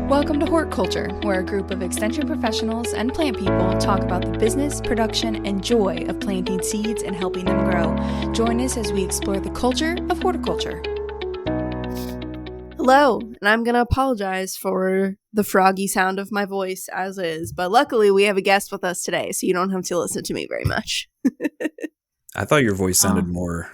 Welcome to Horticulture, where a group of extension professionals and plant people talk about the business, production, and joy of planting seeds and helping them grow. Join us as we explore the culture of horticulture. Hello, and I'm going to apologize for the froggy sound of my voice as is, but luckily we have a guest with us today, so you don't have to listen to me very much. I thought your voice sounded more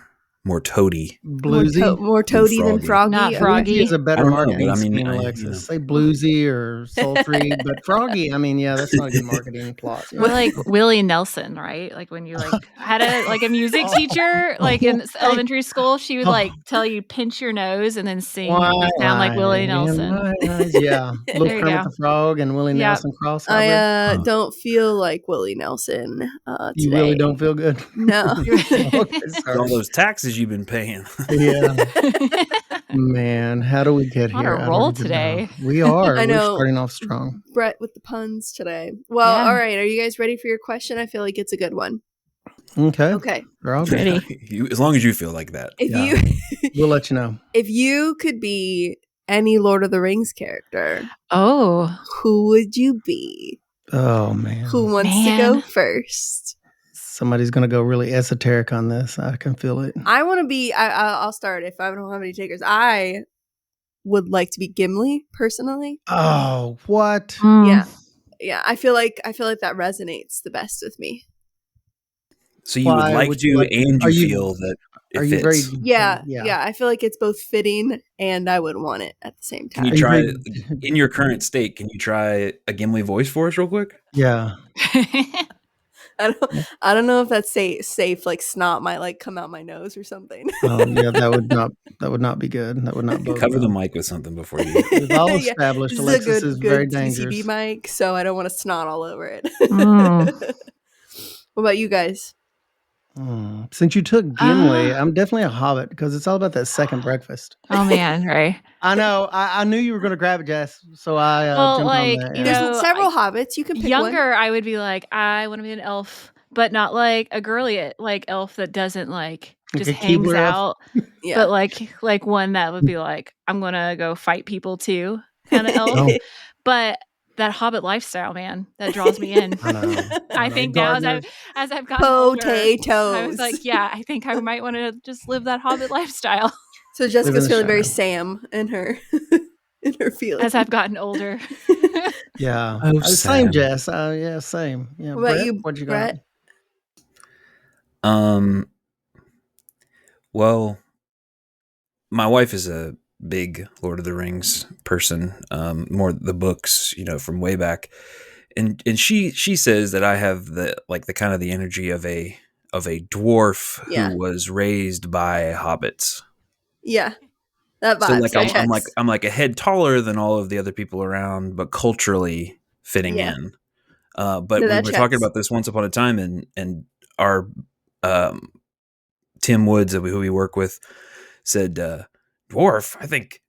toady. Bluesy? More toady than froggy. Not froggy. Bluesy is a better marketing but I mean, scheme, Alexis. Say bluesy or sultry, but froggy, I mean, yeah, that's not a good marketing plot. Yeah. We're like Willie Nelson, right? Like when you had a music teacher, in elementary school, she would tell you pinch your nose and then sing. You sound like Willie Nelson. Yeah, little Kermit the Frog and Willie Nelson cross. I don't feel like Willie Nelson today. You really don't feel good? No. Okay, All those taxes you've been paying. Yeah. Man, how do we get On here? a roll today. We are. I know. We're starting off strong. Brett with the puns today. Well, all right. Are you guys ready for your question? I feel like it's a good one. Okay. We're all ready. As long as you feel like that. We'll let you know. If you could be any Lord of the Rings character, who would you be? Oh, man. Who wants to go first? Somebody's going to go really esoteric on this. I can feel it. I want to be, I'll start if I don't have any takers. I would like to be Gimli, personally. Oh, what? Yeah. I feel like that resonates the best with me. So you would like to, and you feel that it fits. Yeah. I feel like it's both fitting, and I would want it at the same time. Can you try, in your current state, can you try a Gimli voice for us real quick? Yeah. I don't know if that's safe. Like snot might come out my nose or something. Oh yeah, that would not be good. That would not bode cover well. the mic with something before you. We've all established Alexis is very dangerous. TCB mic, so I don't want to snot all over it. What about you guys? Since you took Gimli, I'm definitely a Hobbit because it's all about that second breakfast. Oh man, right? I know. I knew you were going to grab it, Jess. So I jumped on that. Yeah. There's several hobbits. You can pick younger, one. I would be like, I want to be an elf, but not like a girly elf that doesn't just hangs out. But like one that would be like, I'm gonna go fight people too, kind of elf. But that Hobbit lifestyle, man, that draws me in. I think now as I've gotten older, I was like, I think I might want to just live that Hobbit lifestyle. So Jessica's feeling very Sam in her feelings. As I've gotten older. Yeah. Same, Jess. Yeah, same. Yeah. What about you, what you Brett? got? Well, my wife is a big Lord of the Rings person, more the books, from way back, and she says that I have the kind of the energy of a dwarf who was raised by hobbits. Yeah, that vibe. So I'm like a head taller than all of the other people around, but culturally fitting in. But we were talking about this once upon a time, and our Tim Woods, who we work with, said, dwarf, I think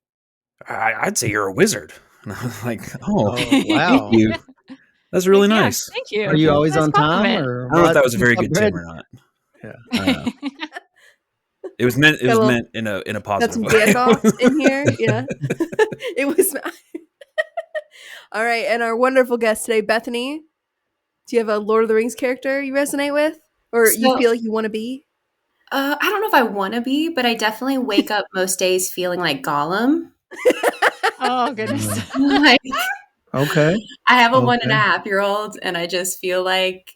I'd say you're a wizard. And I was like, oh wow. Thank you. That's really nice. Thank you. Are you always on time? Or I don't know if that was a very good Tim or not. Yeah. It was meant in a positive way. Got some Gandalf in here. Yeah. It was. All right. And our wonderful guest today, Bethany. Do you have a Lord of the Rings character you resonate with? Or you feel like you want to be? I don't know if I want to be, but I definitely wake up most days feeling like Gollum. Oh, goodness. Okay. I have a 1.5-year-old, and I just feel like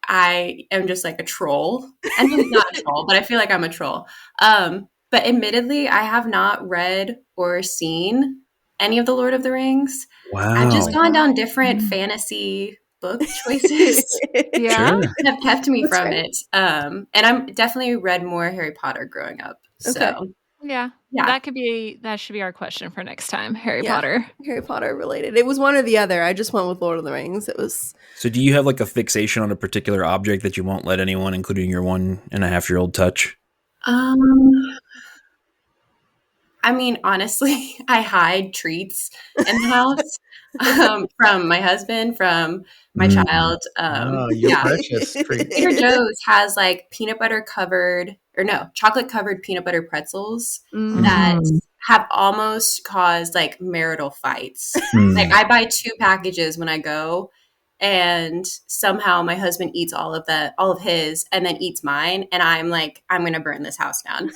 I am just like a troll. I mean, not a troll, but I feel like I'm a troll. But admittedly, I have not read or seen any of the Lord of the Rings. Wow. I've just gone down different fantasy book choices that have kept me from it. And I'm definitely read more Harry Potter growing up. So yeah. That should be our question for next time. Harry Potter related. It was one or the other. I just went with Lord of the Rings. It was. So do you have a fixation on a particular object that you won't let anyone, including your 1.5-year-old, touch? I mean, honestly, I hide treats in the house from my husband, from my child. Precious treat. Trader Joe's has chocolate covered peanut butter pretzels that have almost caused like marital fights. Like I buy 2 packages when I go, and somehow my husband eats all of his, and then eats mine, and I'm like, I'm gonna burn this house down.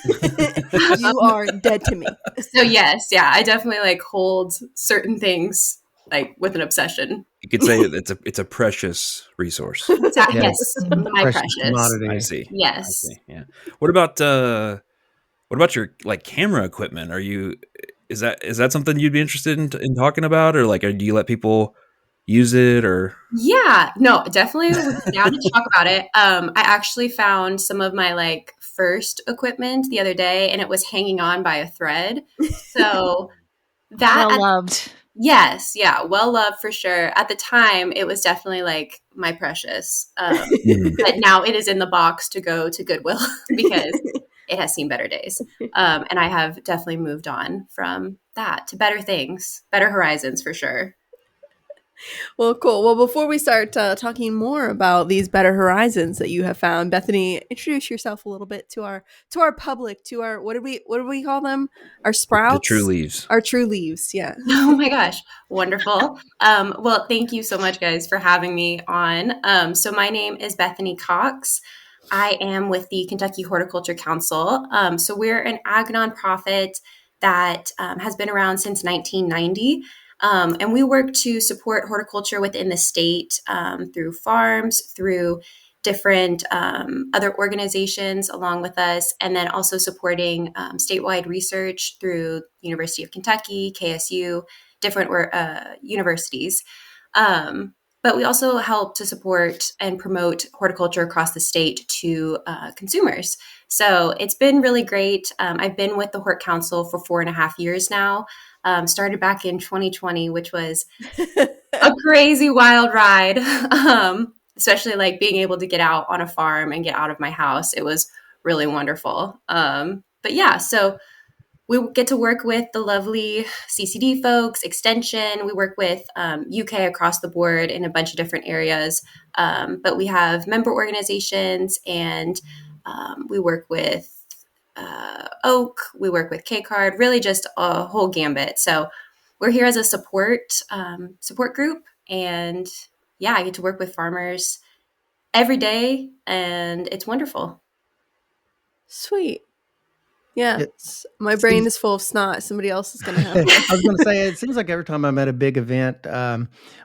You are dead to me. So yes, yeah, I definitely like hold certain things like with an obsession. You could say it's a precious resource. Yes, my precious commodity. I see. Yes. I see. Yeah. What about your like camera equipment? Is that something you'd be interested in talking about, or like, do you let people use it, or? Yeah, no, definitely down to talk about it. I actually found some of my like first equipment the other day, and it was hanging on by a thread. So that well loved. Yes, yeah, well loved for sure. At the time, it was definitely like my precious. But now it is in the box to go to Goodwill because it has seen better days. And I have definitely moved on from that to better things, better horizons for sure. Well, cool. Well, before we start talking more about these better horizons that you have found, Bethany, introduce yourself a little bit to our public, to our what do we call them? Our sprouts, The true leaves. Our true leaves. Yeah. Oh my gosh, wonderful. Well, thank you so much, guys, for having me on. So my name is Bethany Cox. I am with the Kentucky Horticulture Council. So we're an ag nonprofit that has been around since 1990. And we work to support horticulture within the state through farms, through different other organizations along with us, and then also supporting statewide research through University of Kentucky, KSU, different universities. But we also help to support and promote horticulture across the state to consumers. So it's been really great. I've been with the Hort Council for 4.5 years now. Started back in 2020, which was a crazy wild ride. Especially like being able to get out on a farm and get out of my house. It was really wonderful. But yeah, so we get to work with the lovely CCD folks, Extension. We work with UK across the board in a bunch of different areas. But we have member organizations, and we work with Oak, we work with K-Card, really just a whole gambit. So we're here as a support group, and yeah, I get to work with farmers every day, and it's wonderful. Sweet. Yeah, my brain is full of snot. Somebody else is going to have I was going to say, it seems like every time I'm at a big event,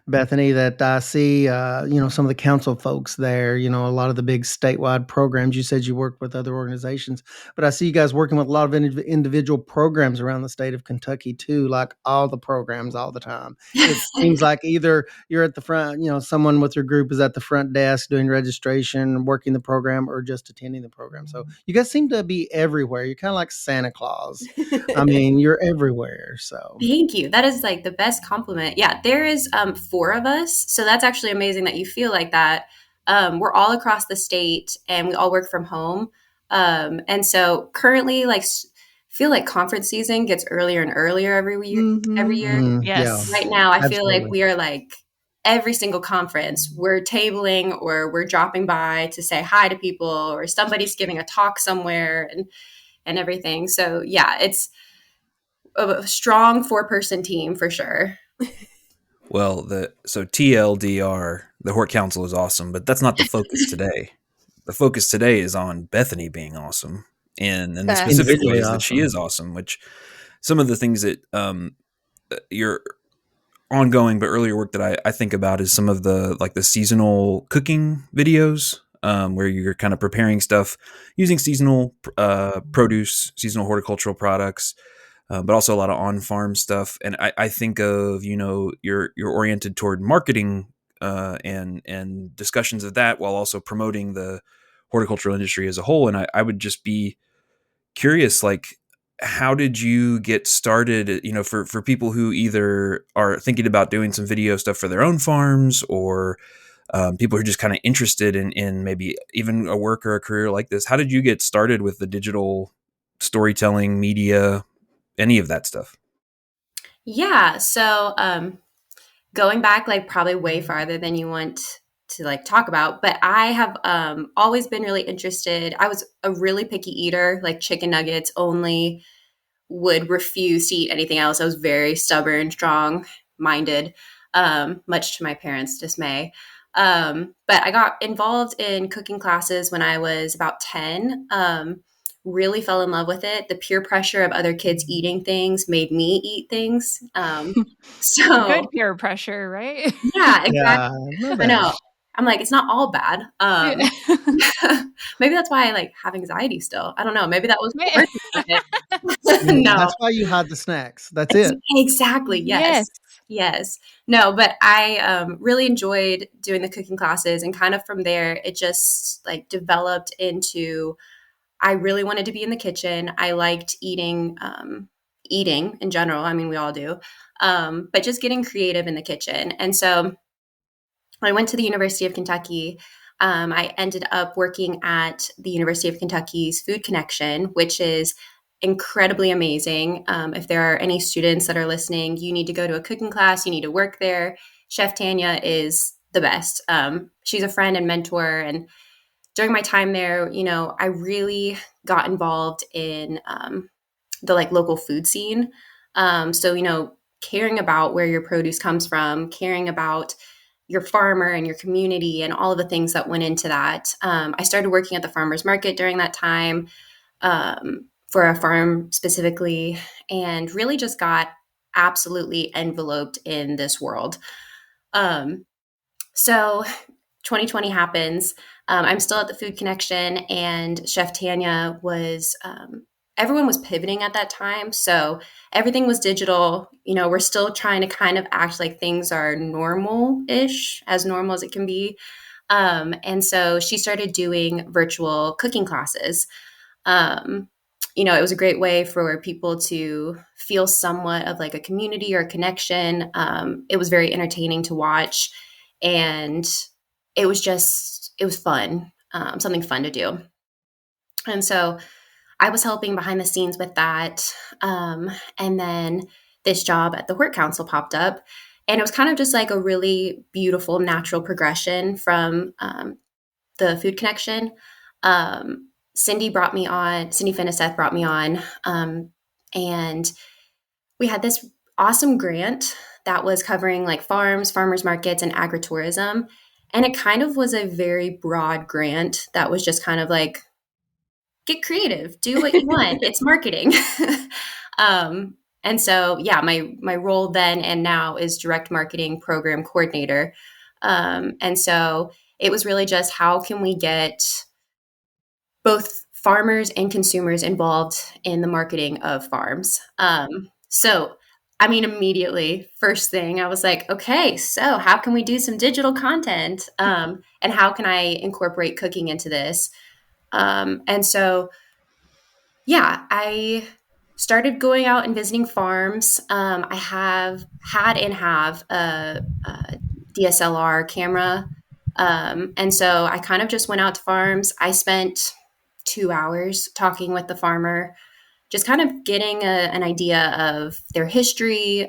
Bethany, that I see, some of the council folks there, a lot of the big statewide programs. You said you work with other organizations, but I see you guys working with a lot of individual programs around the state of Kentucky too, like all the programs all the time. It seems like either you're at the front, someone with your group is at the front desk doing registration, working the program, or just attending the program. So you guys seem to be everywhere. You're kind of like Santa Claus. I mean, you're everywhere. So thank you. That is like the best compliment. Yeah, there is 4 of us, so that's actually amazing that you feel like that. We're all across the state, and we all work from home. And so currently, like, feel like conference season gets earlier and earlier every year. Yes. Right now, I feel like we are like every single conference, we're tabling or we're dropping by to say hi to people, or somebody's giving a talk somewhere, and everything. So yeah, it's a strong 4-person team for sure. Well, TLDR, the Hort Council is awesome, but that's not the focus today. The focus today is on Bethany being awesome, and the specific ways that she is awesome, which some of the things that your ongoing but earlier work that I think about is some of the like the seasonal cooking videos, where you're kind of preparing stuff using seasonal produce, seasonal horticultural products, but also a lot of on-farm stuff. And I think of, you're oriented toward marketing and discussions of that while also promoting the horticultural industry as a whole. And I would just be curious, like, how did you get started, for people who either are thinking about doing some video stuff for their own farms, or people who are just kind of interested in maybe even a work or a career like this? How did you get started with the digital storytelling, media, any of that stuff? Yeah. So going back like probably way farther than you want to like talk about, but I have always been really interested. I was a really picky eater, like chicken nuggets only, would refuse to eat anything else. I was very stubborn, strong-minded, much to my parents' dismay. But I got involved in cooking classes when I was about 10. Really fell in love with it. The peer pressure of other kids eating things made me eat things. So good peer pressure, right? Yeah, exactly. Yeah, I know. I'm like, it's not all bad. Maybe that's why I like have anxiety still. I don't know. Maybe that was the worst of it. No, that's why you hide the snacks. That's it. Exactly. Yes. No, but I really enjoyed doing the cooking classes, and kind of from there, it just like developed into, I really wanted to be in the kitchen. I liked eating in general. I mean, we all do. But just getting creative in the kitchen. And so I went to the University of Kentucky. I ended up working at the University of Kentucky's Food Connection, which is incredibly amazing. If there are any students that are listening, you need to go to a cooking class. You need to work there. Chef Tanya is the best. She's a friend and mentor. And during my time there, I really got involved in the like local food scene. So, caring about where your produce comes from, caring about your farmer and your community and all of the things that went into that. I started working at the farmer's market during that time for a farm specifically, and really just got absolutely enveloped in this world. So 2020 happens. I'm still at the Food Connection, and Chef Tanya was, everyone was pivoting at that time. So everything was digital. We're still trying to kind of act like things are normal-ish, as normal as it can be. And so she started doing virtual cooking classes. It was a great way for people to feel somewhat of like a community or a connection. It was very entertaining to watch, and it was fun, something fun to do. And so I was helping behind the scenes with that. And then this job at the Hort Council popped up, and it was kind of just like a really beautiful, natural progression from the Food Connection. Cindy Finiseth brought me on, and we had this awesome grant that was covering like farms, farmers markets, and agritourism. And it kind of was a very broad grant that was just kind of like, get creative, do what you want. It's marketing. And so, yeah, my role then and now is direct marketing program coordinator. And so it was really just, how can we get both farmers and consumers involved in the marketing of farms? Immediately, first thing, I was like, okay, so how can we do some digital content? And how can I incorporate cooking into this? And so, yeah, I started going out and visiting farms. I have a DSLR camera. And so I kind of just went out to farms. I spent 2 hours talking with the farmer, just kind of getting an idea of their history,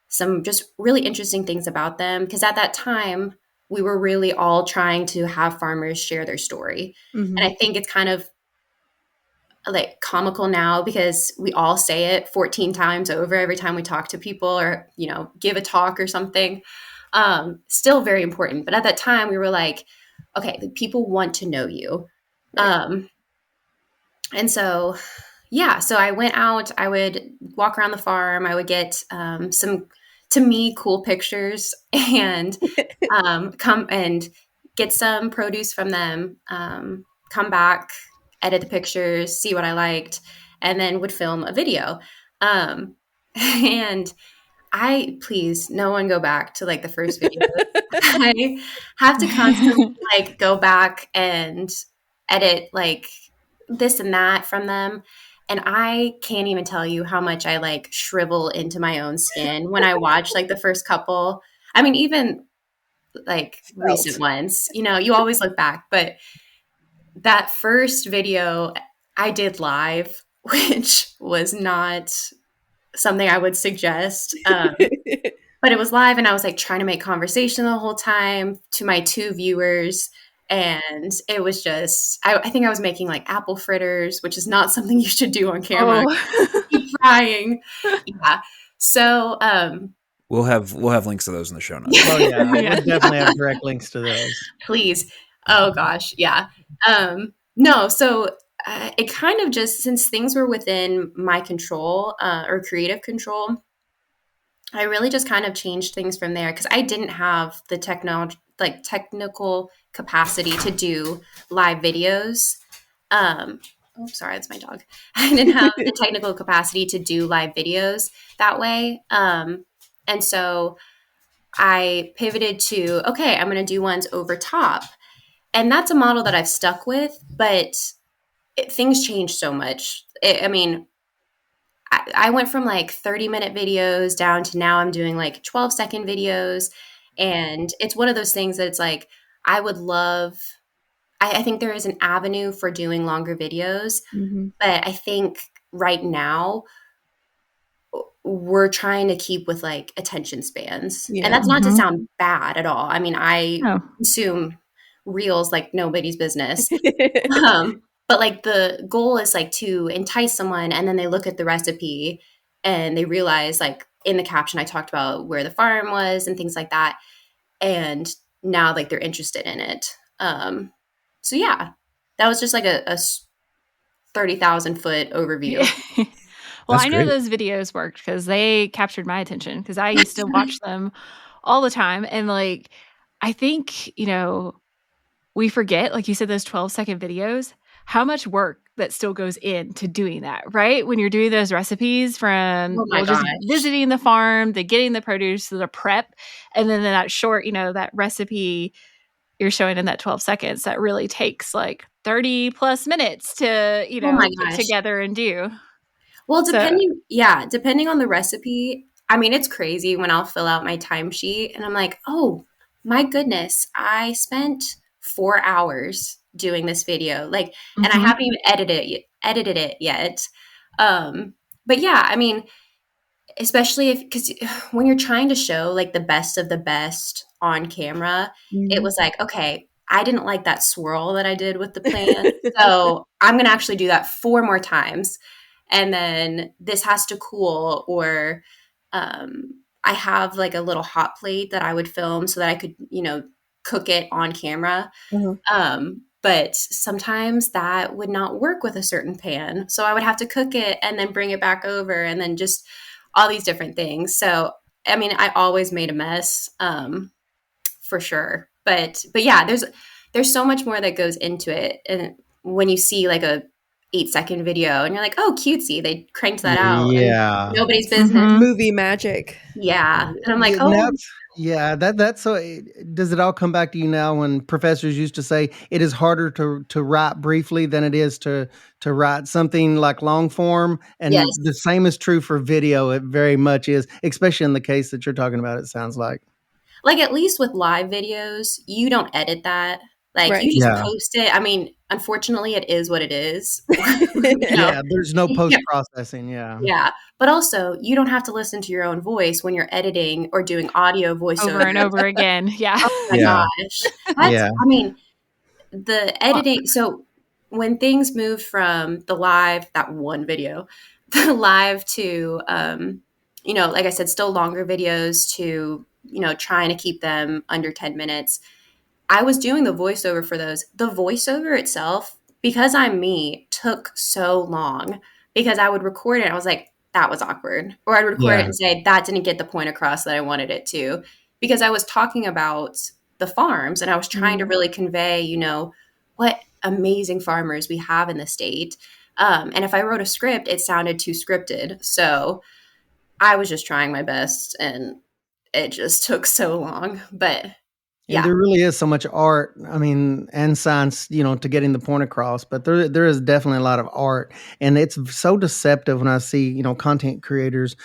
some just really interesting things about them. Because at that time, we were really all trying to have farmers share their story. Mm-hmm. And I think it's kind of like comical now, because we all say it 14 times over every time we talk to people or, give a talk or something. Still very important. But at that time, we were like, okay, the people want to know you. And so, yeah, so I went out, I would walk around the farm, I would get some, to me, cool pictures, and come and get some produce from them, come back, edit the pictures, see what I liked, and then would film a video. And please, no one go back to like the first video. I have to constantly like go back and edit like this and that from them. And I can't even tell you how much I like shrivel into my own skin when I watch like the first couple. I mean, even like recent ones, you always look back. But that first video I did live, which was not something I would suggest. But it was live, and I was like trying to make conversation the whole time to my 2 viewers. And it was just, I think I was making like apple fritters, which is not something you should do on camera. Oh. Keep frying. Yeah. So, we'll have links to those in the show notes. Oh yeah, we'll definitely have direct links to those. Please. Oh gosh, yeah. No, so it kind of just, since things were within my control or creative control, I really just kind of changed things from there because I didn't have the technical capacity to do live videos. Oh, sorry, that's my dog. I didn't have the technical capacity to do live videos that way. And so I pivoted to, okay, I'm going to do ones over top. And that's a model that I've stuck with, but things change so much. I mean, I went from like 30-minute videos down to now I'm doing like 12-second videos. And it's one of those things that it's like, I would love, I think there is an avenue for doing longer videos, but I think right now we're trying to keep with like attention spans. Yeah. And that's not to sound bad at all. I mean, I consume reels like nobody's business. But like the goal is like to entice someone, and then they look at the recipe and they realize, like in the caption I talked about where the farm was and things like that, and now like they're interested in it. So yeah, that was just like a 30,000 foot overview. Well, I know those videos worked because they captured my attention because I used to watch them all the time. And like, I think, we forget, like you said, those 12-second videos, how much work that still goes into doing that, right? When you're doing those recipes from just visiting the farm, to getting the produce, to the prep, and then that short, that recipe you're showing in that 12 seconds, that really takes like 30 plus minutes to, put together and do. Well, depending on the recipe, I mean, it's crazy when I'll fill out my timesheet and I'm like, oh my goodness, I spent 4 hours doing this video. Like, and I haven't even edited it yet. But yeah, I mean, especially because when you're trying to show like the best of the best on camera, it was like, okay, I didn't like that swirl that I did with the plant. So I'm going to actually do that 4 more times. And then this has to cool, or I have like a little hot plate that I would film so that I could, cook it on camera. But sometimes that would not work with a certain pan. So I would have to cook it and then bring it back over, and then just all these different things. So, I mean, I always made a mess for sure. But yeah, there's so much more that goes into it. And when you see like a 8-second video and you're like, oh, cutesy, they cranked that out. Yeah. And nobody's business. Movie magic. Yeah. And I'm like, oh. That's so. Does it all come back to you now when professors used to say it is harder to write briefly than it is to write something like long form? And the same is true for video. It very much is, especially in the case that you're talking about, it sounds like. Like, at least with live videos, you don't edit that. Like, you just post it. I mean, unfortunately, it is what it is. Yeah, there's no post-processing, Yeah, but also, you don't have to listen to your own voice when you're editing or doing audio voiceover. Over and over again, yeah. Oh my gosh. I mean, the editing, so when things moved from the live, that one video, the live to, like I said, still longer videos to, trying to keep them under 10 minutes, I was doing the voiceover for those. The voiceover itself, because I'm me, took so long because I would record it. I was like, that was awkward. Or I'd record it and say, that didn't get the point across that I wanted it to. Because I was talking about the farms and I was trying to really convey, what amazing farmers we have in the state. And if I wrote a script, it sounded too scripted. So I was just trying my best and it just took so long. But and there really is so much art, I mean, and science, to getting the point across, but there is definitely a lot of art, and it's so deceptive when I see, content creators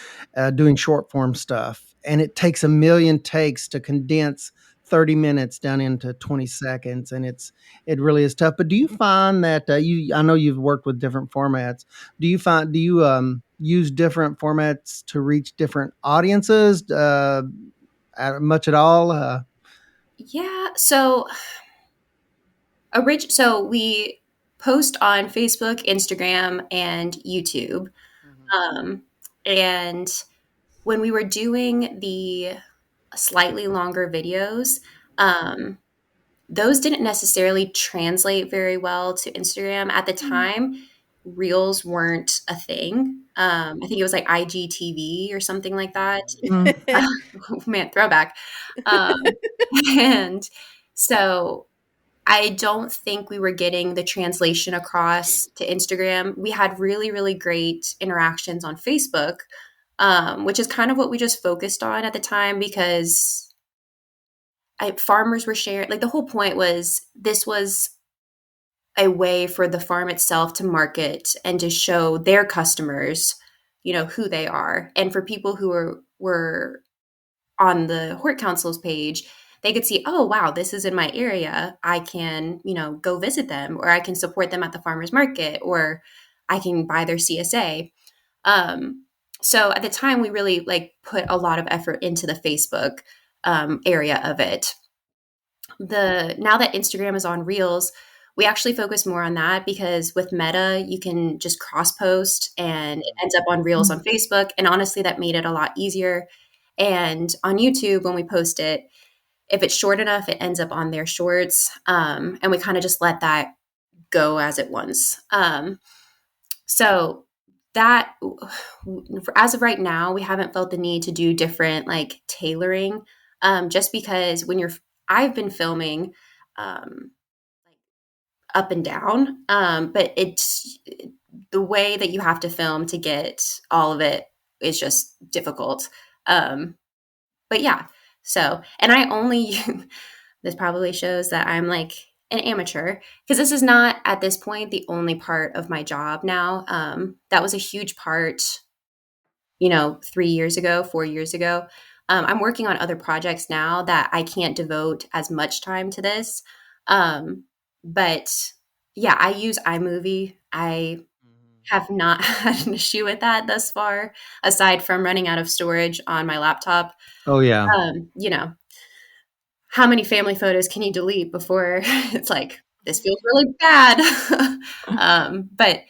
doing short form stuff, and it takes a million takes to condense 30 minutes down into 20 seconds, and it really is tough. But do you find that I know you've worked with different formats. Do you use different formats to reach different audiences much at all? Yeah. So So we post on Facebook, Instagram, and YouTube. And when we were doing the slightly longer videos, those didn't necessarily translate very well to Instagram. At the time, Reels weren't a thing. I think it was like IGTV or something like that. Man, throwback. And so I don't think we were getting the translation across to Instagram. We had really, really great interactions on Facebook, which is kind of what we just focused on at the time because farmers were sharing. Like the whole point was this was a way for the farm itself to market and to show their customers, who they are. And for people who were on the Hort Council's page, they could see, oh, wow, this is in my area. I can, go visit them, or I can support them at the farmer's market, or I can buy their CSA. So at the time, we really put a lot of effort into the Facebook area of it. Now that Instagram is on Reels, we actually focus more on that because with Meta, you can just cross post and it ends up on Reels on Facebook. And honestly, that made it a lot easier. And on YouTube, when we post it, if it's short enough, it ends up on their shorts. And we kind of just let that go as it wants. So that, as of right now, we haven't felt the need to do different tailoring, just because I've been filming up and down, but it's the way that you have to film to get all of it is just difficult. But yeah, so, and I only, this probably shows that I'm an amateur because this is not at this point the only part of my job now. That was a huge part, 3 years ago, 4 years ago. I'm working on other projects now that I can't devote as much time to this. But yeah, I use iMovie. I have not had an issue with that thus far, aside from running out of storage on my laptop. Oh, yeah. How many family photos can you delete before it's this feels really bad? But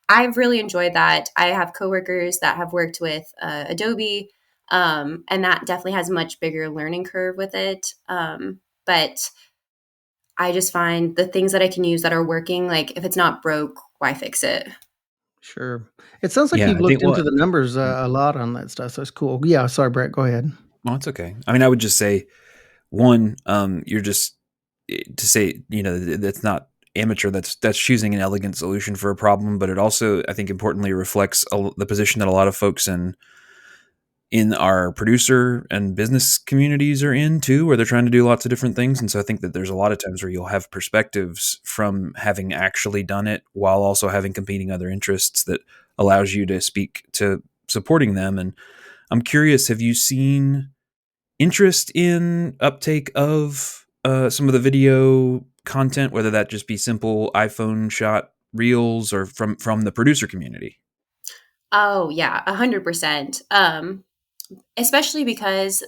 I've really enjoyed that. I have coworkers that have worked with Adobe, and that definitely has a much bigger learning curve with it. But I just find the things that I can use that are working, if it's not broke, why fix it? Sure. It sounds like you've looked into the numbers a lot on that stuff. So it's cool. Yeah. Sorry, Brett, go ahead. Well, it's okay. I mean, I would just say, one, you're just to say, that's not amateur. That's choosing an elegant solution for a problem. But it also, I think, importantly reflects the position that a lot of folks in our producer and business communities are in too, where they're trying to do lots of different things. And so I think that there's a lot of times where you'll have perspectives from having actually done it while also having competing other interests that allows you to speak to supporting them. And I'm curious, have you seen interest in uptake of some of the video content, whether that just be simple iPhone shot reels or from the producer community? Oh yeah, 100%. Especially because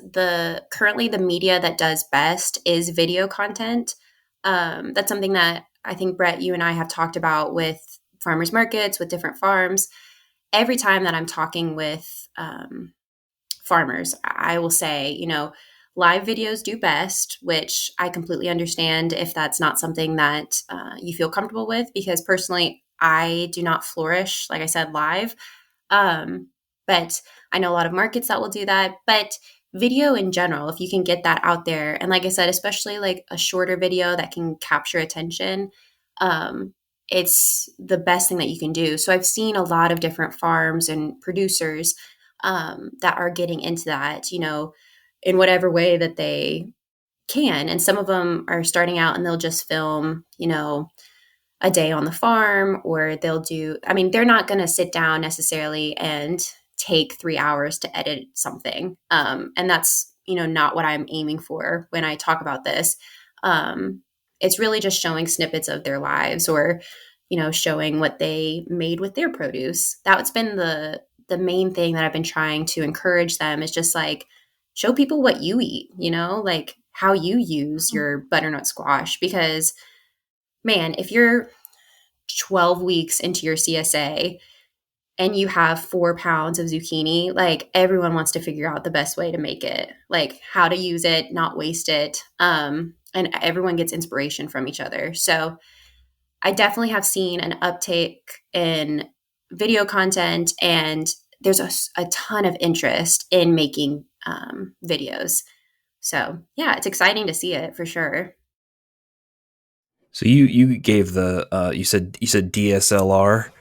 currently the media that does best is video content. That's something that I think, Brett, you and I have talked about with farmers markets, with different farms. Every time that I'm talking with farmers, I will say, live videos do best, which I completely understand if that's not something that you feel comfortable with, because personally, I do not flourish, like I said, live. But I know a lot of markets that will do that. But video in general, if you can get that out there, and like I said, especially a shorter video that can capture attention, it's the best thing that you can do. So I've seen a lot of different farms and producers that are getting into that, in whatever way that they can. And some of them are starting out and they'll just film, a day on the farm, or they're not going to sit down necessarily and take 3 hours to edit something. And that's, not what I'm aiming for when I talk about this. It's really just showing snippets of their lives, or, showing what they made with their produce. That's been the main thing that I've been trying to encourage them, is just show people what you eat, how you use your butternut squash, because man, if you're 12 weeks into your CSA and you have 4 pounds of zucchini, like everyone wants to figure out the best way to make it, like how to use it, not waste it. And everyone gets inspiration from each other. So I definitely have seen an uptake in video content, and there's a ton of interest in making videos. So yeah, it's exciting to see it for sure. So you gave the you said DSLR.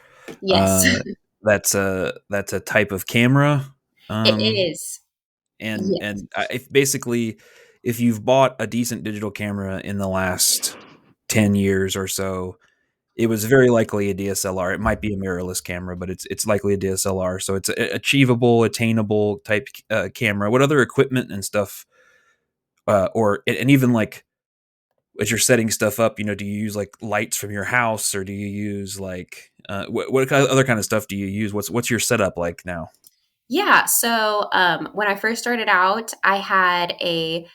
Yes, that's a type of camera. it is. And Yes. if basically, if you've bought a decent digital camera in the last 10 years or so, it was very likely a DSLR. It might be a mirrorless camera, but it's likely a DSLR. So it's a achievable, attainable type camera. What other equipment and stuff, and even like as you're setting stuff up, do you use like lights from your house, or do you use like what other kind of stuff do you use? What's your setup like now? Yeah. So when I first started out, I had a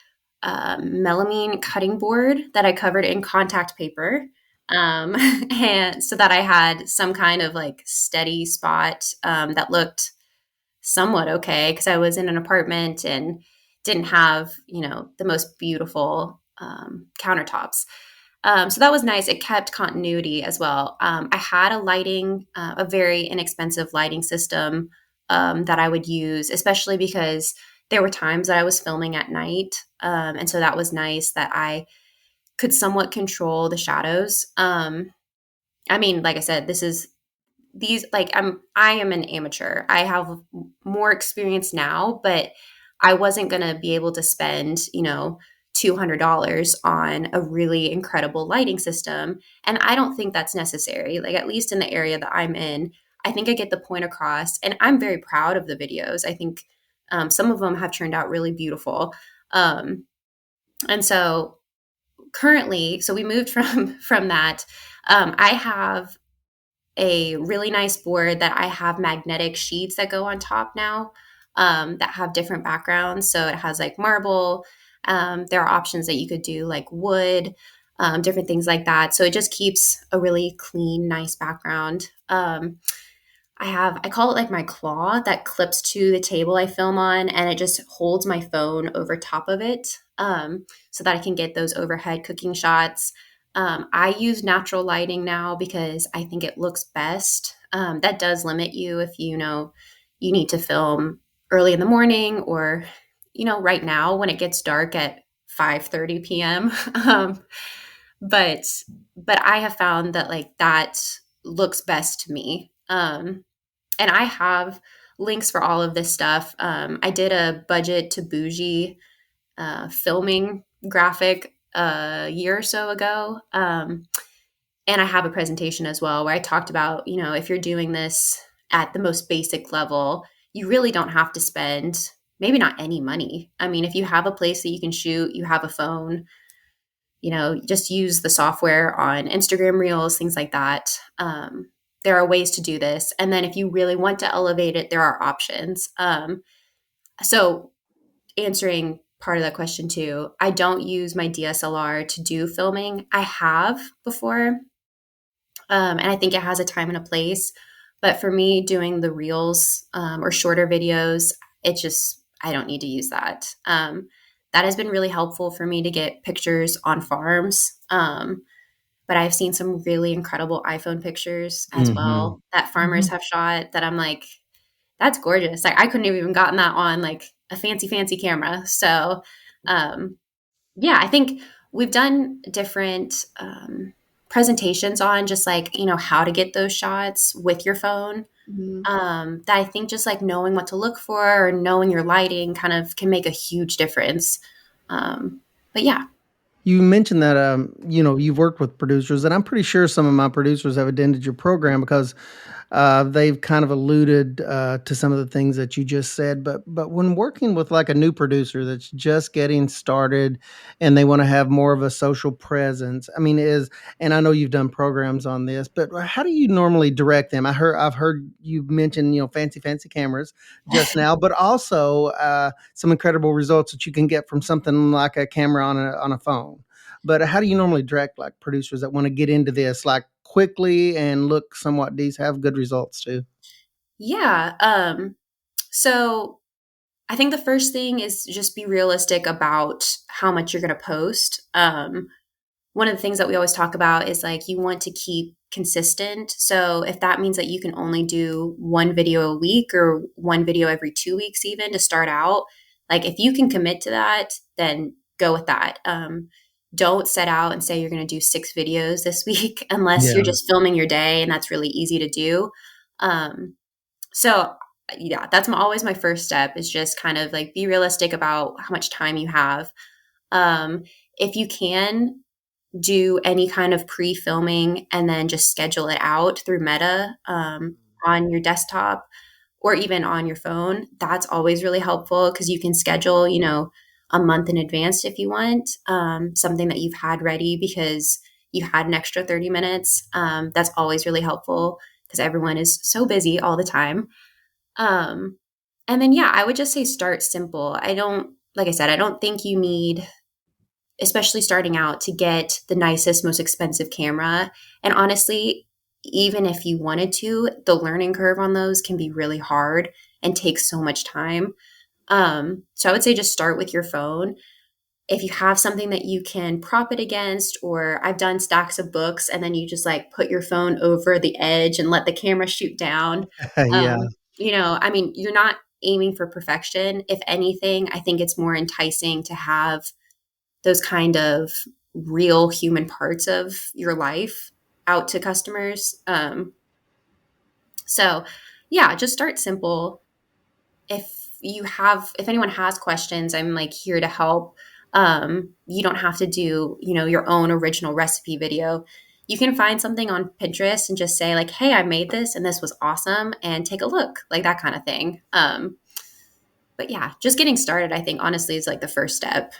melamine cutting board that I covered in contact paper. And so that I had some kind of like steady spot that looked somewhat okay, because I was in an apartment and didn't have, the most beautiful countertops. So that was nice. It kept continuity as well. I had a very inexpensive lighting system that I would use, especially because there were times that I was filming at night. And so that was nice that I could somewhat control the shadows. I mean, like I said, I am an amateur. I have more experience now, but I wasn't going to be able to spend, $200 on a really incredible lighting system. And I don't think that's necessary. Like, at least in the area that I'm in, I think I get the point across, and I'm very proud of the videos. I think some of them have turned out really beautiful. And so currently, so we moved from that. I have a really nice board that I have magnetic sheets that go on top now that have different backgrounds. So it has like marble. There are options that you could do like wood, different things like that. So it just keeps a really clean, nice background. I call it like my claw that clips to the table I film on, and it just holds my phone over top of it so that I can get those overhead cooking shots. I use natural lighting now because I think it looks best. That does limit you if you need to film early in the morning, or right now when it gets dark at 5:30 p.m. But I have found that like that looks best to me. And I have links for all of this stuff. I did a budget to bougie filming graphic a year or so ago. And I have a presentation as well where I talked about, if you're doing this at the most basic level, you really don't have to spend maybe not any money. I mean, if you have a place that you can shoot, you have a phone, just use the software on Instagram Reels, things like that. There are ways to do this. And then if you really want to elevate it, there are options. So answering part of that question too, I don't use my DSLR to do filming. I have before, and I think it has a time and a place. But for me, doing the reels or shorter videos, I don't need to use that. That has been really helpful for me to get pictures on farms. But I've seen some really incredible iPhone pictures as well that farmers have shot that I'm like, that's gorgeous. Like, I couldn't have even gotten that on like a fancy camera. So, yeah, I think we've done different presentations on just like, how to get those shots with your phone. That I think just like knowing what to look for or knowing your lighting kind of can make a huge difference. But yeah. You mentioned that you've worked with producers, and I'm pretty sure some of my producers have attended your program because they've kind of alluded to some of the things that you just said. But when working with like a new producer that's just getting started and they want to have more of a social presence, I mean, and I know you've done programs on this, but how do you normally direct them? I've heard you mention fancy cameras just now, but also some incredible results that you can get from something like a camera on a phone. But how do you normally direct like producers that want to get into this like quickly and look somewhat decent, have good results too? Yeah. So I think the first thing is just be realistic about how much you're going to post. One of the things that we always talk about is like you want to keep consistent. So if that means that you can only do one video a week or one video every 2 weeks, even to start out, like if you can commit to that, then go with that. Don't set out and say you're going to do 6 videos this week unless you're just filming your day, and that's really easy to do. So yeah, that's always my first step, is just kind of like be realistic about how much time you have. If you can do any kind of pre-filming and then just schedule it out through Meta on your desktop or even on your phone, that's always really helpful because you can schedule, a month in advance if you want, something that you've had ready because you had an extra 30 minutes. That's always really helpful because everyone is so busy all the time. And then, yeah, I would just say start simple. Like I said, I don't think you need, especially starting out, to get the nicest, most expensive camera. And honestly, even if you wanted to, the learning curve on those can be really hard and take so much time. So I would say just start with your phone. If you have something that you can prop it against, or I've done stacks of books and then you just like put your phone over the edge and let the camera shoot down. Yeah. You're not aiming for perfection. If anything, I think it's more enticing to have those kind of real human parts of your life out to customers. So yeah, just start simple. If anyone has questions, I'm like here to help. You don't have to do, your own original recipe video. You can find something on Pinterest and just say like, hey, I made this and this was awesome, and take a look, like that kind of thing. But yeah, just getting started, I think honestly is like the first step.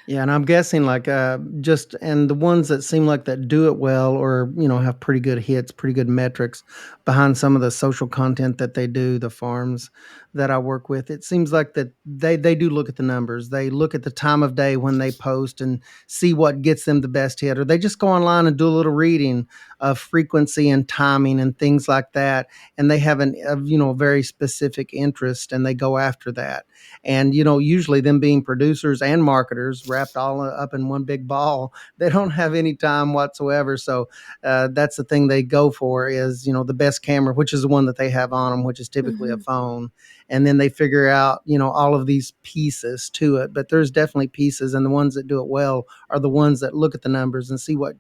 Yeah, and I'm guessing like and the ones that seem like that do it well, or have pretty good hits, pretty good metrics behind some of the social content that they do, the farms that I work with, it seems like that they do look at the numbers. They look at the time of day when they post and see what gets them the best hit, or they just go online and do a little reading of frequency and timing and things like that, and they have a very specific interest and they go after that. And usually them being producers and marketers wrapped all up in one big ball, they don't have any time whatsoever. So that's the thing they go for is the best camera, which is the one that they have on them, which is typically a phone. And then they figure out all of these pieces to it. But there's definitely pieces, and the ones that do it well are the ones that look at the numbers and see what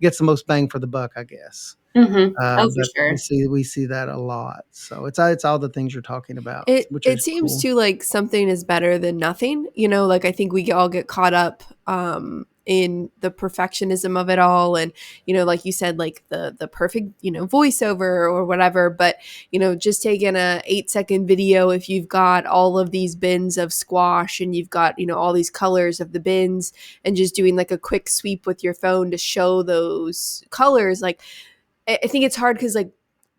gets the most bang for the buck, I guess. For sure. We see that a lot. So it's all the things you're talking about. It seems cool. too like something is better than nothing. Like I think we all get caught up in the perfectionism of it all, and like you said, like the perfect voiceover or whatever. But just taking a 8-second video, if you've got all of these bins of squash and you've got all these colors of the bins, and just doing like a quick sweep with your phone to show those colors, like I think it's hard because like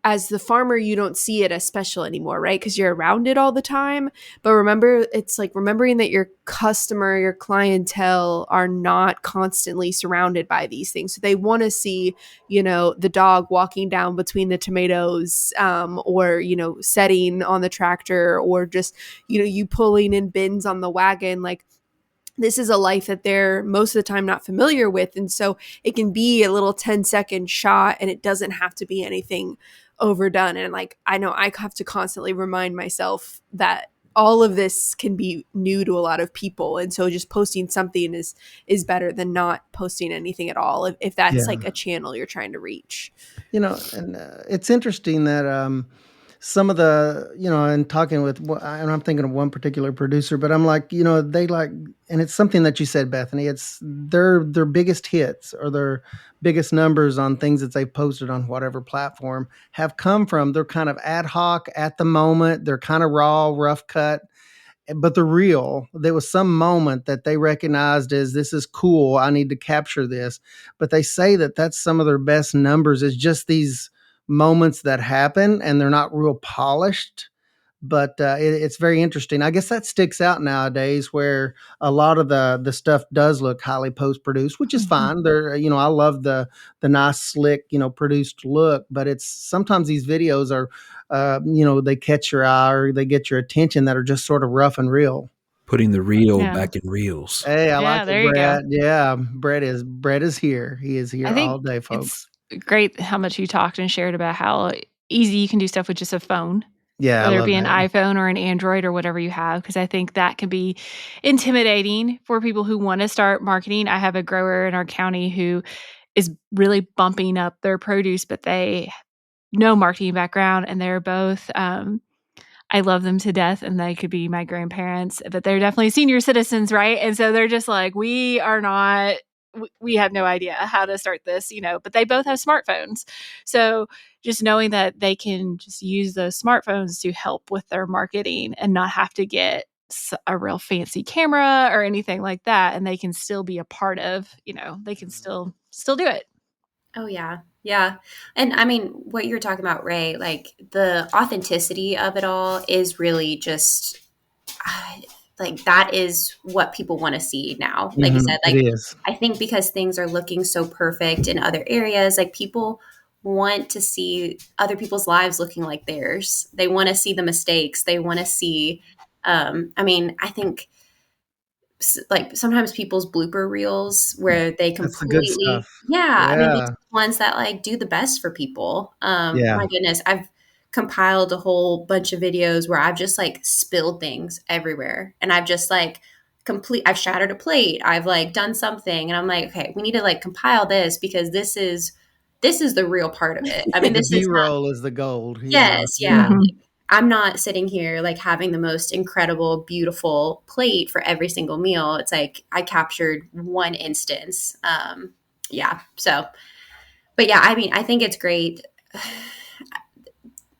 as the farmer, you don't see it as special anymore, right? Because you're around it all the time. But remember, it's like remembering that your customer, your clientele are not constantly surrounded by these things. So they want to see, the dog walking down between the tomatoes, or, setting on the tractor, or just, you pulling in bins on the wagon. Like, this is a life that they're most of the time not familiar with. And so it can be a little 10-second shot, and it doesn't have to be anything overdone. And like, I know I have to constantly remind myself that all of this can be new to a lot of people. And so just posting something is better than not posting anything at all, if that's like a channel you're trying to reach. And it's interesting that some of the, and talking with, and I'm thinking of one particular producer, but I'm like, they like, and it's something that you said, Bethany, it's their biggest hits or their biggest numbers on things that they've posted on whatever platform have come from, they're kind of ad hoc at the moment. They're kind of raw, rough cut, but they're real. There was some moment that they recognized as this is cool. I need to capture this. But they say that that's some of their best numbers is just these moments that happen, and they're not real polished, but it's very interesting. I guess that sticks out nowadays, where a lot of the stuff does look highly post produced, which is fine. They're, I love the nice slick, produced look, but it's sometimes these videos are, they catch your eye or they get your attention that are just sort of rough and real. Putting the reel back in reels. Hey, I like it, Brett. Yeah, Brett is here. He is here all day, folks. It's great how much you talked and shared about how easy you can do stuff with just a phone. Yeah, whether it be an iPhone or an Android or whatever you have, because I think that can be intimidating for people who want to start marketing. I have a grower in our county who is really bumping up their produce, but they no marketing background, and they're both I love them to death, and they could be my grandparents, but they're definitely senior citizens, right? And so they're just like, we have no idea how to start this, but they both have smartphones. So just knowing that they can just use those smartphones to help with their marketing and not have to get a real fancy camera or anything like that, and they can still be a part of, they can still do it. Oh, yeah. Yeah. And I mean, what you're talking about, Ray, like the authenticity of it all is really just like that is what people want to see now. Like you said, like it is. I think because things are looking so perfect in other areas, like people want to see other people's lives looking like theirs. They want to see the mistakes. They want to see, I mean, I think like sometimes people's blooper reels where they completely, I mean, those ones that like do the best for people. My goodness, I've compiled a whole bunch of videos where I've just like spilled things everywhere, and I've just like I've shattered a plate, I've like done something, and I'm like, okay, we need to like compile this because this is the real part of it. I mean, this B-roll is the gold. Yes, yeah. Mm-hmm. I'm not sitting here like having the most incredible, beautiful plate for every single meal. It's like I captured one instance. So, but yeah, I mean, I think it's great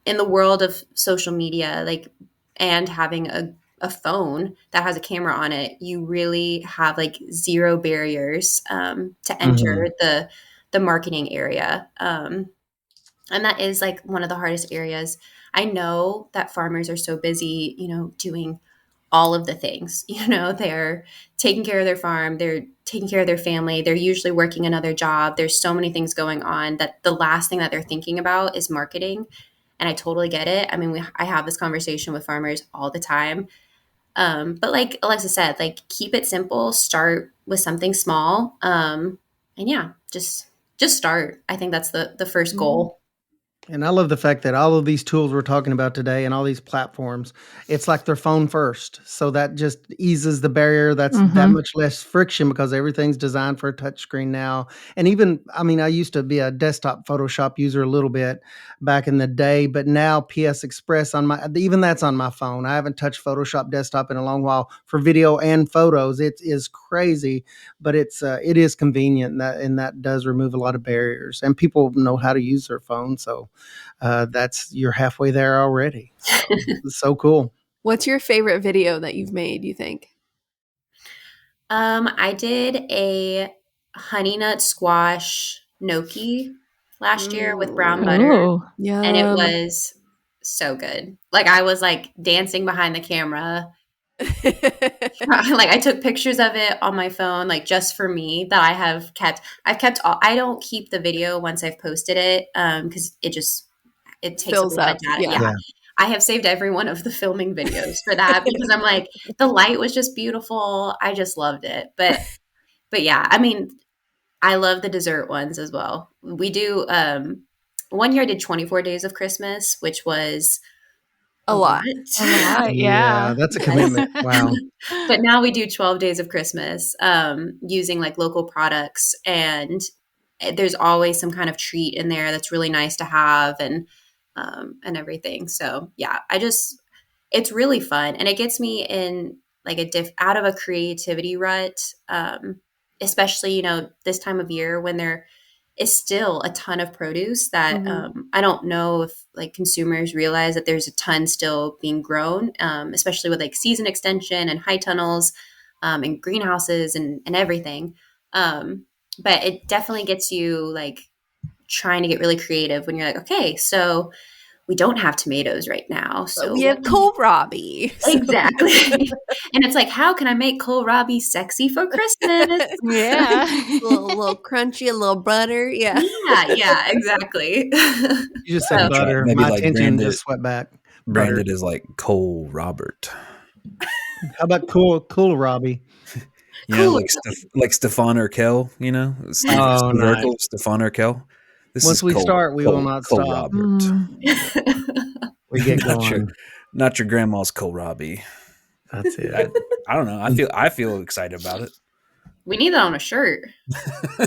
in the world of social media, like, and having a phone that has a camera on it, you really have like zero barriers to enter the marketing area. And that is like one of the hardest areas. I know that farmers are so busy, doing all of the things, they're taking care of their farm, they're taking care of their family, they're usually working another job. There's so many things going on that the last thing that they're thinking about is marketing. And I totally get it. I mean, I have this conversation with farmers all the time. But like Alexa said, like keep it simple, start with something small. And yeah, just start. I think that's the first goal. And I love the fact that all of these tools we're talking about today and all these platforms, it's like they're phone first. So that just eases the barrier. That's that much less friction because everything's designed for a touchscreen now. And even, I mean, I used to be a desktop Photoshop user a little bit back in the day, but now PS Express even that's on my phone. I haven't touched Photoshop desktop in a long while for video and photos. It is crazy, but it is convenient, and that does remove a lot of barriers, and people know how to use their phone. So you're halfway there already. So, it's so cool. What's your favorite video that you've made, you think? I did a honey nut squash gnocchi last year with brown butter. Yum. And it was so good. Like I was like dancing behind the camera. Like I took pictures of it on my phone, like just for me, that I've kept all. I don't keep the video once I've posted it because it takes fills a lot up. of data. Yeah. I have saved every one of the filming videos for that because I'm like, the light was just beautiful. I just loved it. But yeah, I mean, I love the dessert ones as well. We do, one year I did 24 days of Christmas, which was a lot. Yeah. That's a commitment. Wow. But now we do 12 days of Christmas using like local products, and there's always some kind of treat in there that's really nice to have and everything. So yeah, it's really fun, and it gets me in like out of a creativity rut, especially, this time of year when there is still a ton of produce that I don't know if like consumers realize that there's a ton still being grown, especially with like season extension and high tunnels and greenhouses and everything. But it definitely gets you like trying to get really creative when you're like, okay, so we don't have tomatoes right now. So we have kohlrabi. Exactly. And it's like, how can I make kohlrabi sexy for Christmas? Yeah. a little crunchy, a little butter. Yeah. Yeah, exactly. You just said butter. Maybe My like attention just swept back. Branded as like Cole Robert. How about cool Robbie? You know, like Stefan Urkel, you know? Oh, nice. Stefan Urkel. Once we start, we will not Cole stop. Robert. We get going. Not your grandma's kohlrabi. That's it. I don't know. I feel excited about it. We need that on a shirt.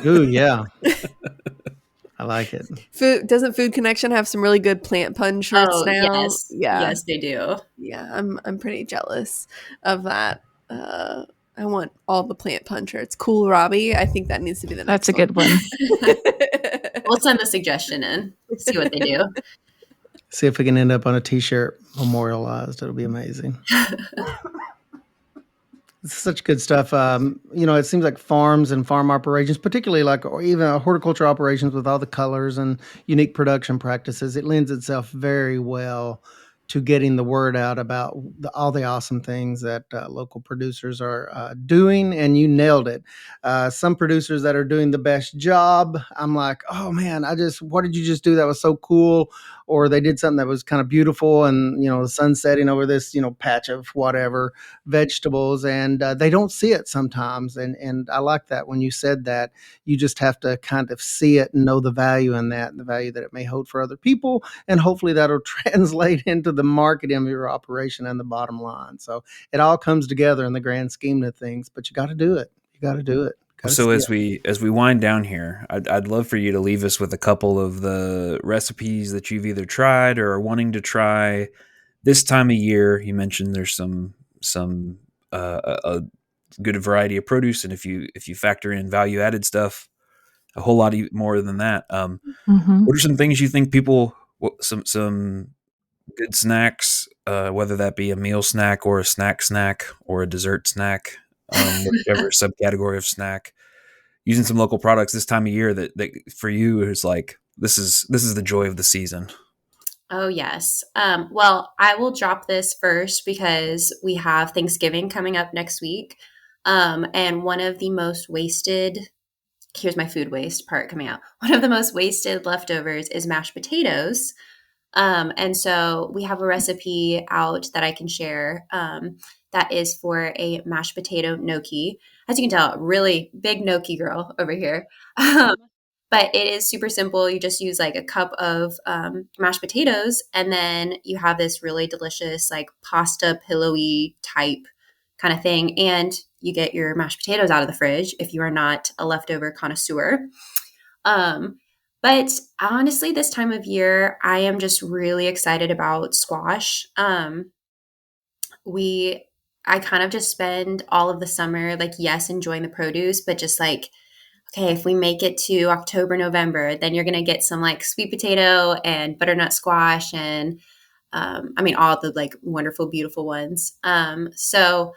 Ooh, yeah. I like it. Doesn't Food Connection have some really good plant pun shirts now? Yes. Yeah. Yes, they do. Yeah, I'm pretty jealous of that. I want all the plant pun shirts. Cool Robbie. I think that needs to be the next That's a good one. We'll send the suggestion in. See what they do. See if we can end up on a t-shirt memorialized. It'll be amazing. It's such good stuff. It seems like farms and farm operations, particularly or even horticulture operations with all the colors and unique production practices, it lends itself very well to getting the word out about all the awesome things that local producers are doing. And you nailed it. Some producers that are doing the best job, I'm like, oh man, what did you just do? That was so cool. Or they did something that was kind of beautiful and, the sun setting over this, patch of whatever vegetables, and they don't see it sometimes. And I like that when you said that you just have to kind of see it and know the value in that and the value that it may hold for other people. And hopefully that'll translate into the marketing of your operation and the bottom line. So it all comes together in the grand scheme of things, but you got to do it. You got to do it. So as we wind down here, I'd love for you to leave us with a couple of the recipes that you've either tried or are wanting to try this time of year. You mentioned there's some a good variety of produce, and if you factor in value added stuff, a whole lot more than that. What are some things you think some good snacks, whether that be a meal snack or a snack or a dessert snack, whichever subcategory of snack, using some local products this time of year that for you is like this is the joy of the season? Oh, yes. Well, I will drop this first because we have Thanksgiving coming up next week. And one of the most wasted, here's my food waste part coming out. One of the most wasted leftovers is mashed potatoes. And so we have a recipe out that I can share that is for a mashed potato gnocchi. As you can tell, really big gnocchi girl over here. But it is super simple. You just use like a cup of mashed potatoes, and then you have this really delicious like pasta pillowy type kind of thing. And you get your mashed potatoes out of the fridge if you are not a leftover connoisseur. But honestly, this time of year, I am just really excited about squash. I kind of just spend all of the summer, like, yes, enjoying the produce, but just like, okay, if we make it to October, November, then you're going to get some like sweet potato and butternut squash and, all the like wonderful, beautiful ones. So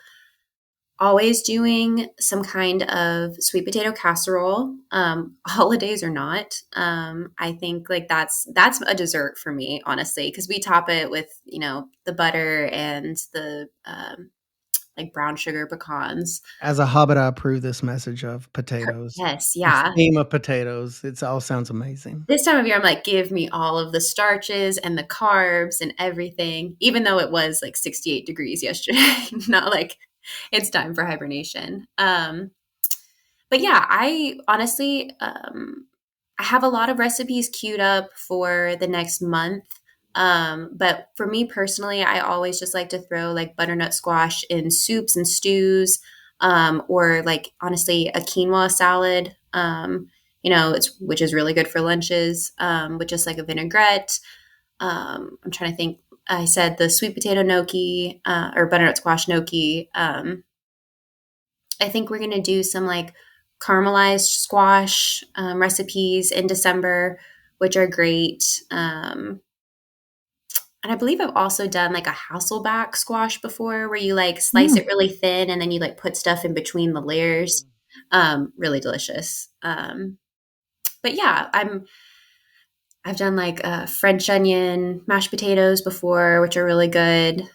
always doing some kind of sweet potato casserole, holidays or not. I think like that's a dessert for me, honestly, because we top it with, the butter and the like brown sugar pecans. As a hobbit, I approve this message of potatoes. Yes, yeah. The theme of potatoes. It all sounds amazing. This time of year, I'm like, give me all of the starches and the carbs and everything, even though it was like 68 degrees yesterday. Not like it's time for hibernation. But yeah, I honestly, I have a lot of recipes queued up for the next month. But for me personally, I always just like to throw like butternut squash in soups and stews, or like honestly a quinoa salad, which is really good for lunches, with just like a vinaigrette. I'm trying to think. I said the sweet potato gnocchi, or butternut squash gnocchi. I think we're going to do some like caramelized squash, recipes in December, which are great. And I believe I've also done like a Hasselback squash before, where you like slice it really thin and then you like put stuff in between the layers. Really delicious. But yeah, I've done like French onion mashed potatoes before, which are really good.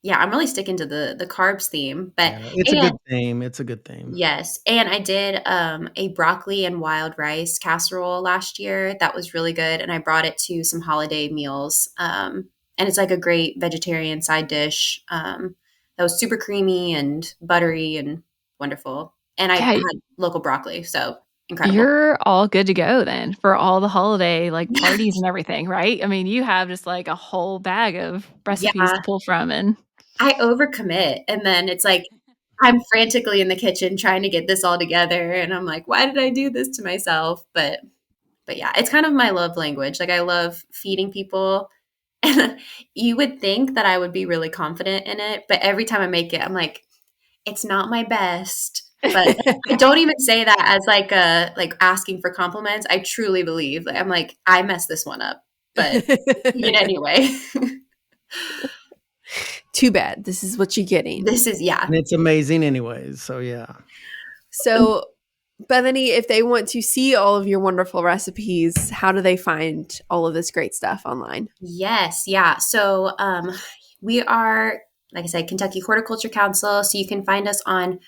Yeah, I'm really sticking to the carbs theme, but it's a good theme. It's a good theme. Yes, and I did a broccoli and wild rice casserole last year. That was really good, and I brought it to some holiday meals. And it's like a great vegetarian side dish. That was super creamy and buttery and wonderful. And I had local broccoli, so incredible. You're all good to go then for all the holiday like parties and everything, right? I mean, you have just like a whole bag of recipes to pull from, and I overcommit, and then it's like I'm frantically in the kitchen trying to get this all together, and I'm like, why did I do this to myself? But yeah, it's kind of my love language. Like I love feeding people. And you would think that I would be really confident in it, but every time I make it, I'm like, it's not my best. But I don't even say that as like asking for compliments. I truly believe I'm like, I messed this one up, but eat it anyway. Too bad. This is what you're getting. This is, yeah. And it's amazing anyways. So yeah. So Bethany, if they want to see all of your wonderful recipes, how do they find all of this great stuff online? Yes. Yeah. So we are, like I said, Kentucky Horticulture Council. So you can find us on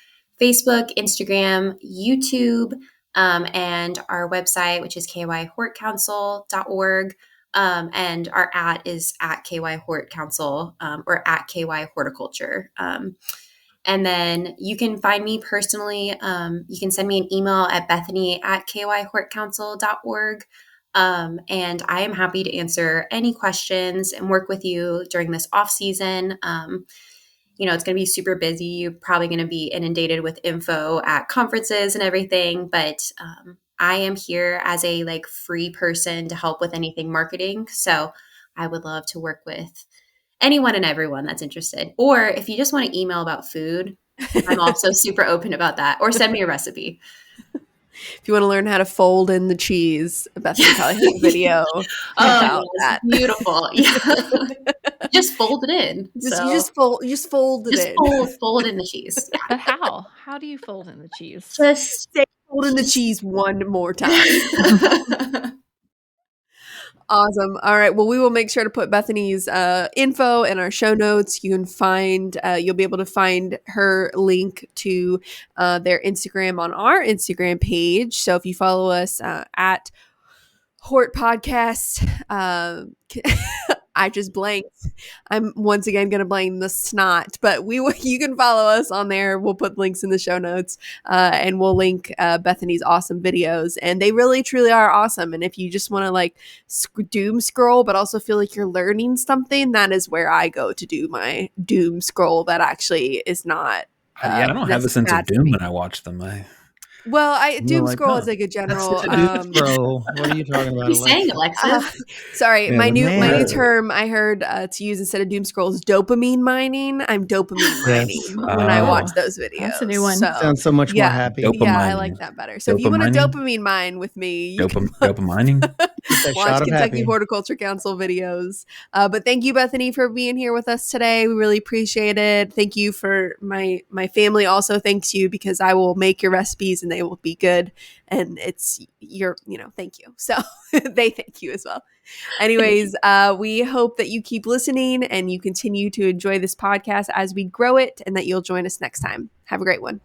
Facebook, Instagram, YouTube, and our website, which is kyhortcouncil.org. And our is at kyhortcouncil or at kyhorticulture. And then you can find me personally. You can send me an email at bethany@kyhortcouncil.org. And I am happy to answer any questions and work with you during this off season. It's going to be super busy. You're probably going to be inundated with info at conferences and everything, but I am here as a like free person to help with anything marketing. So I would love to work with anyone and everyone that's interested. Or if you just want to email about food, I'm also super open about that. Or send me a recipe. If you want to learn how to fold in the cheese, Bethany probably has a video about that. Beautiful. Yeah. Just fold it in. You just fold it in. Fold in the cheese. Yeah. But how? How do you fold in the cheese? Just say fold in the cheese one more time. Awesome. All right. Well, we will make sure to put Bethany's info in our show notes. You can find, you'll be able to find her link to their Instagram on our Instagram page. So if you follow us at Hort Podcast, I just blanked. I'm once again going to blame the snot, but you can follow us on there. We'll put links in the show notes, and we'll link Bethany's awesome videos, and they really truly are awesome. And if you just want to like doom scroll, but also feel like you're learning something, that is where I go to do my doom scroll. That actually is not. I don't have a sense of doom when I watch them. Doom scroll is like a general. Scroll. What are you talking about? He's saying, Alexis. Sorry, my new term I heard to use instead of doom scroll is dopamine mining. I'm dopamine mining when I watch those videos. That's a new one. Sounds so much more happy. Yeah, I like that better. So if you want to dopamine mine with me, you can dopamining. Watch Kentucky Horticulture Council videos. But thank you, Bethany, for being here with us today. We really appreciate it. Thank you for my family also thanks you, because I will make your recipes and they will be good. And it's thank you. So they thank you as well. Anyways, we hope that you keep listening and you continue to enjoy this podcast as we grow it, and that you'll join us next time. Have a great one.